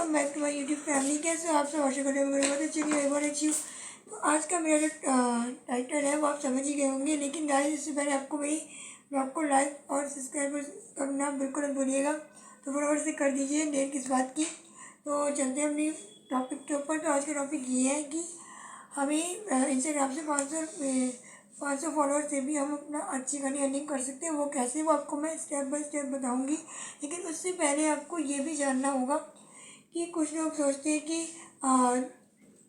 Welcome back to my YouTube family. कैसे हो आप सब? आशा करते हैं मेरे बहुत अच्छी है, बहुत अच्छी हूँ। तो आज का मेरा जो टाइटल है वो आप समझ ही गए होंगे, लेकिन गाइस इससे पहले आपको मेरी ब्लॉग को लाइक और सब्सक्राइब करना बिल्कुल मत भूलिएगा। तो फटाफट से कर दीजिए, देर किस बात की। तो चलते हैं अपनी टॉपिक के ऊपर। तो आज का टॉपिक ये है कि हमें इंस्टाग्राम से 500 फॉलोअर से भी हम अपना अच्छी खानी अर्निंग कर सकते हैं। वो कैसे, वो आपको मैं स्टेप बाय स्टेप बताऊंगी। लेकिन उससे पहले आपको ये भी जानना होगा कि कुछ लोग सोचते हैं कि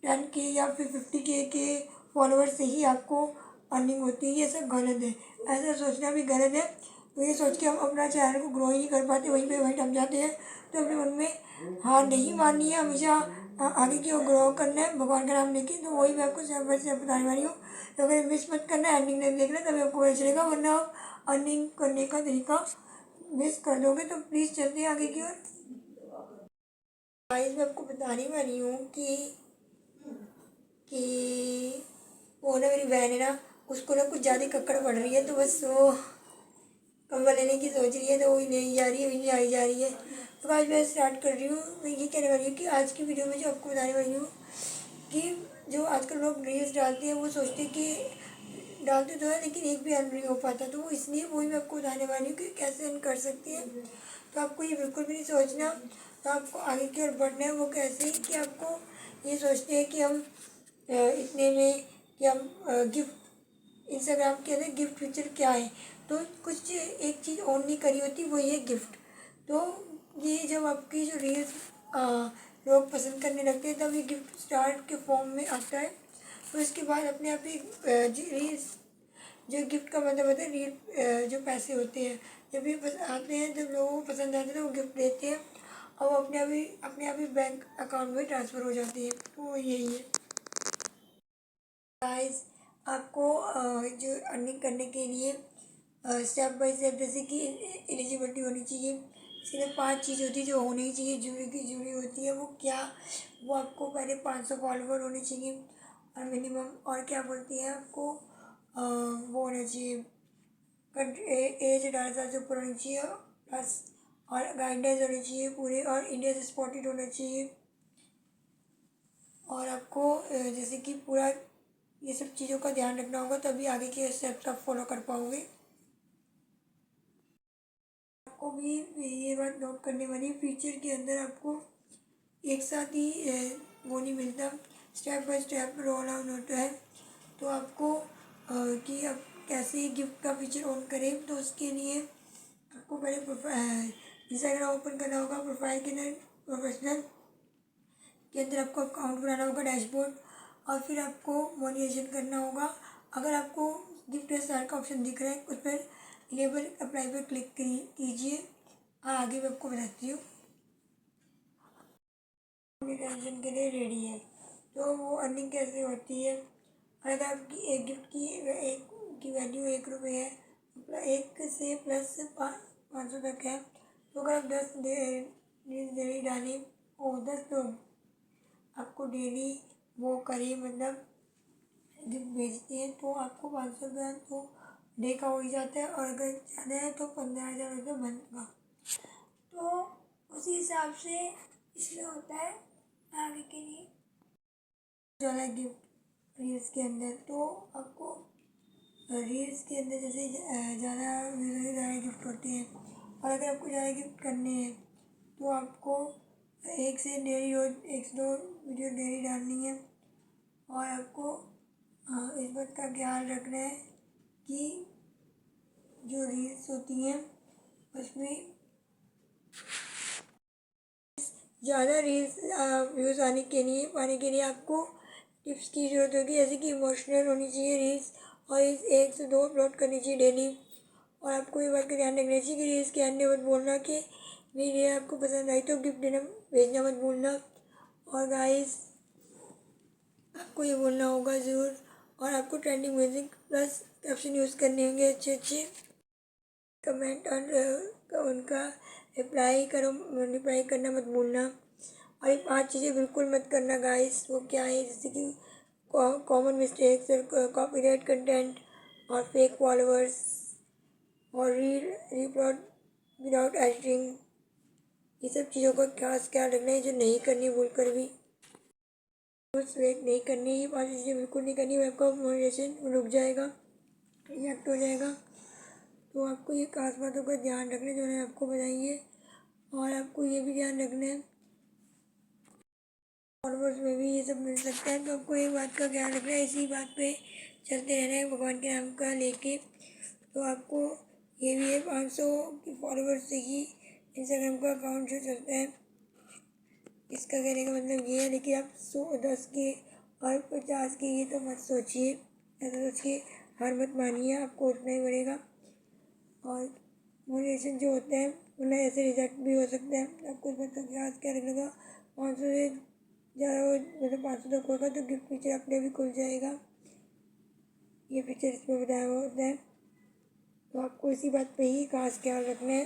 10K या फिर 50K के फॉलोअर से ही आपको अर्निंग होती है। ये सब गलत है, ऐसा सोचना भी गलत है। तो ये सोच के हम अपना चैनल को ग्रो ही नहीं कर पाते, वहीं पे वहीं थम जाते हैं। तो अपने मन में हार नहीं माननी है, हमेशा आगे की ओर ग्रो करना है भगवान का नाम लेके। तो वही मैं आपको स्टेप बाय स्टेप बताने वाली हूँ। तो अगर मिस मत करना, एंडिंग तक देखना, तभी आपको पता चलेगा, वरना आप अर्निंग करने का तरीका मिस कर दोगे। तो प्लीज़ चलते हैं आगे की ओर। गाइस मैं आपको बताने वाली हूँ कि वो ना मेरी बहन है ना, उसको ना कुछ ज़्यादा कक्कड़ पड़ रही है। तो बस वो कंबल लेने की सोच रही है, तो वही नहीं जा रही है, वही नहीं आई जा रही है। तो आज मैं स्टार्ट कर रही हूँ। मैं ये कहने वाली हूँ कि आज की वीडियो में जो आपको बताने वाली हूँ कि जो आजकल लोग रील्स डालते हैं, वो सोचते हैं कि डालते तो है लेकिन एक भी अर्न नहीं हो पाता। तो वो इसलिए वही मैं आपको बताने वाली हूँ कि कैसे अर्न कर सकती है। तो आपको ये बिल्कुल भी नहीं सोचना। तो आपको आगे की ओर बढ़ना है। वो कैसे कि आपको ये सोचते हैं कि हम इतने में कि हम गिफ्ट, इंस्टाग्राम के अंदर गिफ्ट फीचर क्या है। तो कुछ एक चीज़ ऑन नहीं करी होती, वो ये गिफ्ट। तो ये जब आपकी जो रील्स लोग पसंद करने लगते हैं, तब ये गिफ्ट स्टार के फॉर्म में आता है। तो इसके बाद अपने आप ही रील्स, जो गिफ्ट का मतलब होता है रील, जो पैसे होते हैं जब ये आते हैं, जब लोगों को पसंद आते हैं तो वो गिफ्ट देते हैं और वो अपने आप ही बैंक अकाउंट में ट्रांसफ़र हो जाती है। तो यही है गाइस। आपको जो अर्निंग करने के लिए स्टेप बाय स्टेप, जैसे कि एलिजिबिलिटी होनी चाहिए। इसके लिए 5 चीज़ होती है जो होनी चाहिए, जरूरी की जरूरी होती है। वो क्या? वो आपको पहले 500 फॉलोवर होने चाहिए और मिनिमम। और क्या बोलती है आपको, वो होना चाहिए एज 18 साल से ऊपर होनी चाहिए, प्लस और गाइडेंस होनी चाहिए पूरे, और इंडिया से स्पॉटेड होना चाहिए। और आपको जैसे कि पूरा ये सब चीज़ों का ध्यान रखना होगा, तभी आगे के स्टेप्स आप फॉलो कर पाओगे। आपको भी ये बात नोट करने वाली, फ्यूचर के अंदर आपको एक साथ ही वो नहीं मिलता, step by step roll out होता है। तो आपको कि आप कैसे गिफ्ट का फीचर ऑन करें, तो उसके लिए आपको पहले इंस्टाग्राम ओपन करना होगा। प्रोफाइल के अंदर प्रोफेशनल के अंदर आपको अकाउंट बनाना होगा, डैशबोर्ड, और फिर आपको मोनेटाइजेशन करना होगा। अगर आपको गिफ्ट या स्टार का ऑप्शन दिख रहा है, उस पर इनेबल अप्लाई पर क्लिक कीजिए। आगे मैं आपको बताती हूँ। मोनेटाइजेशन के लिए रेडी है, तो वो अर्निंग कैसे होती है। और अगर आपकी एक गिफ्ट की वैल्यू 1 रुपये है, तो 1 से प्लस 500 तक है। तो अगर आप 10 डेली डालें और 10 लोग आपको डेली वो करिए, मतलब गिफ्ट भेजते हैं, तो आपको 500 रुपया तो डे का हो ही जाता है। और अगर ज़्यादा है तो 15,000 रुपये मंथ का। तो उसी हिसाब से इसलिए होता है आगे के लिए ज़्यादा गिफ्ट रील्स के अंदर। तो आपको रील्स के अंदर जैसे ज़्यादा गिफ्ट होते हैं, और अगर आपको ज़्यादा गिफ्ट करने हैं तो आपको एक से 2 वीडियो डेली डालनी है। और आपको इस बात का ख्याल रखना है कि जो रील्स होती हैं उसमें ज़्यादा रील्स व्यूज़ पाने के लिए आपको टिप्स की ज़रूरत होगी, जैसे कि इमोशनल होनी चाहिए रील्स, और 1 से 2 अपलोड करनी चाहिए डेली। और आपको ये बात का ध्यान रखना चाहिए कि रील्स के अंदर मत बोलना कि मेरी रील आपको पसंद आई तो गिफ्ट देना भेजना मत भूलना। और गाइस आपको ये बोलना होगा ज़रूर। और आपको trending music plus caption use करने होंगे अच्छे अच्छे, कमेंट और उनका रिप्लाई करना मत भूलना। और ये 5 चीज़ें बिल्कुल मत करना गाइस। वो क्या है, जैसे कि कॉमन मिस्टेक्स, कॉपीराइट कंटेंट, और फेक फॉलोअर्स, और रीड रिप्लॉट विदाउट एडिटिंग, ये सब चीज़ों का खास ख्याल रखना है, जो नहीं करनी भूल कर भी बस वेट नहीं करनी, ये 5 चीज़ें बिल्कुल नहीं करनी, आपका मोटिवेशन रुक जाएगा, रिएक्ट हो जाएगा। तो आपको ये खास बातों का ध्यान रखना है जो मैंने आपको बताई है। और आपको ये भी ध्यान रखना है फॉलोअर्स में भी ये सब मिल सकता है, तो आपको एक बात का ख्याल रखना है, इसी बात पे चलते रहना है भगवान के नाम का लेके। तो आपको ये भी है 500 की फॉलोअर्स से ही इंस्टाग्राम का अकाउंट जो चलता है, इसका कहने का मतलब ये है। लेकिन आप 110 के और 50 के ये तो मत सोचिए, ऐसा सोच के हार मत मानिए, आपको उठना ही पड़ेगा। और मोटिवेशन जो होता है उन्हें ऐसे रिजेक्ट भी हो सकता है, आपको मतलब खास क्या रखने का 500 से ज़्यादा मतलब 500 तक होगा तो गिफ्ट फीचर अपने भी खुल जाएगा, ये फीचर इसमें बताया हुआ होता है। तो आपको इसी बात पे ही खास ख्याल रखना है।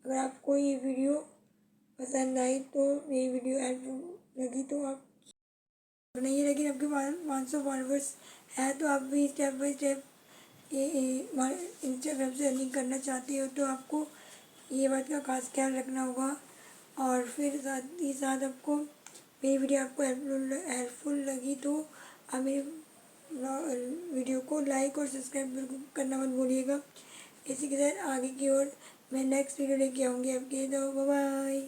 अगर आपको ये वीडियो पसंद आई तो मेरी वीडियो हेल्पफुल लगी तो आप नहीं, लेकिन आपके पास 500 फॉलोवर्स है तो आप भी स्टेप बाई स्टेप इंस्टाग्राम से अर्निंग करना चाहते हो तो आपको ये बात का खास ख्याल रखना होगा। और फिर साथ ही साथ आपको मेरी वीडियो आपको हेल्पफुल लगी तो आप मेरी वीडियो को लाइक और सब्सक्राइब बिल्कुल करना मत भूलिएगा। इसी के साथ आगे की ओर मैं नेक्स्ट वीडियो लेके आऊँगी आपके, तो बाय बाय।